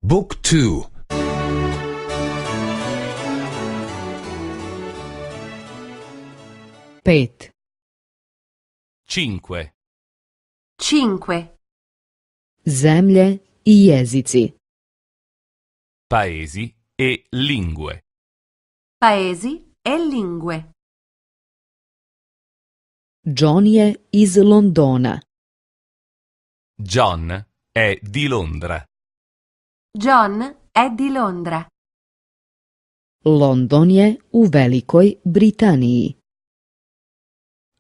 Book 2. 5. 5. 5. Zemlje i jezici. Paesi e lingue. Paesi e lingue. John je iz Londona. John è di Londra. John è di Londra. London je u Velikoj Britaniji.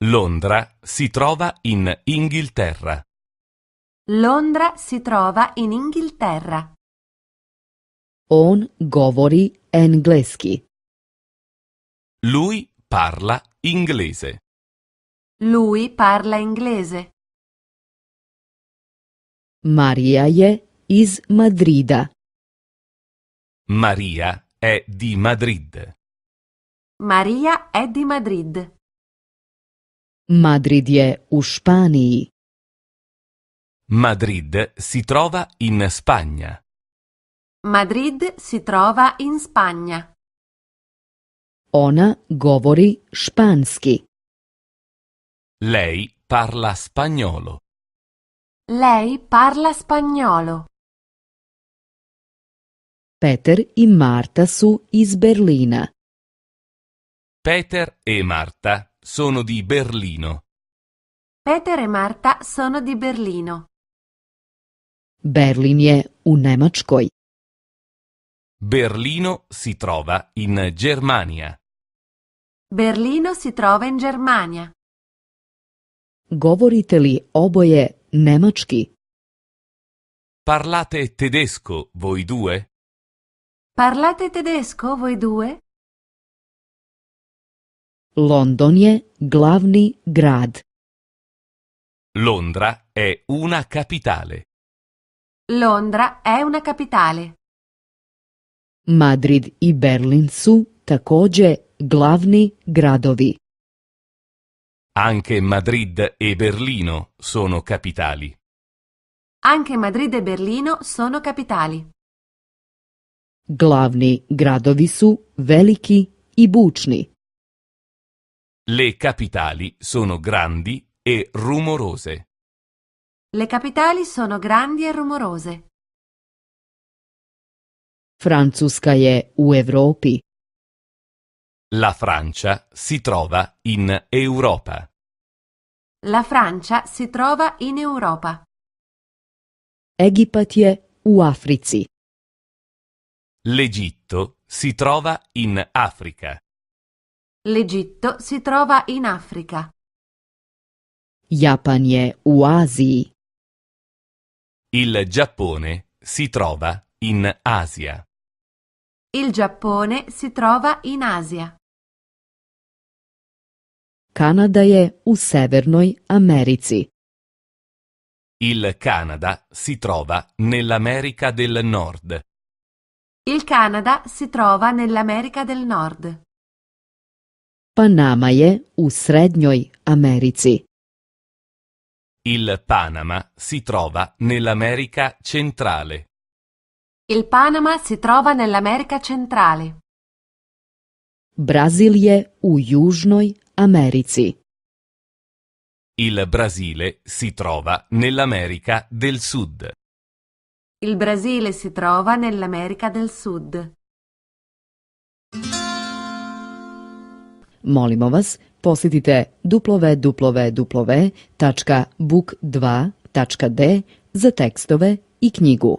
Londra si trova in Inghilterra. Londra si trova in Inghilterra. On govori engleski. Lui parla inglese. Lui parla inglese. Marija je iz Madrida. Maria è di Madrid. Maria è di Madrid. Madrid je u Španiji. Madrid si trova in Spagna. Madrid si trova in Spagna. Ona govori španski. Lei parla spagnolo. Lei parla spagnolo. Peter i Marta su iz Berlina. Peter e Marta sono di Berlino. Peter e Marta sono di Berlino. Berlin je u Nemačkoj. Berlino si trova in Germania. Berlino si trova in Germania. Govorite li oboje nemački? Parlate tedesco voi due? Parlate tedesco voi due? London je glavni grad. Londra è una capitale. Londra è una capitale. Madrid i Berlin su takođe glavni gradovi. Anche Madrid e Berlino sono capitali. Anche Madrid e Berlino sono capitali. Glavni gradovi su veliki i bučni. Le capitali sono grandi e rumorose. Le capitali sono grandi e rumorose. Francuska je u Evropi. La Francia si trova in Europa. La Francia si trova in Europa. Egipat je u Africi. L'Egitto si trova in Africa. L'Egitto si trova in Africa. Japan je u Aziji. Il Giappone si trova in Asia. Il Giappone si trova in Asia. Kanada je u Severnoj Americi. Il Canada si trova nell'America del Nord. Il Canada si trova nell'America del Nord. Panama je u Srednjoj Americi. Il Panama si trova nell'America centrale. Il Panama si trova nell'America centrale. Brazil je u Južnoj Americi. Il Brasile si trova nell'America del Sud. Il Brasile si trova nell'America del Sud. Molimo vas, posjetite www.book2.de za tekstove i knjigu.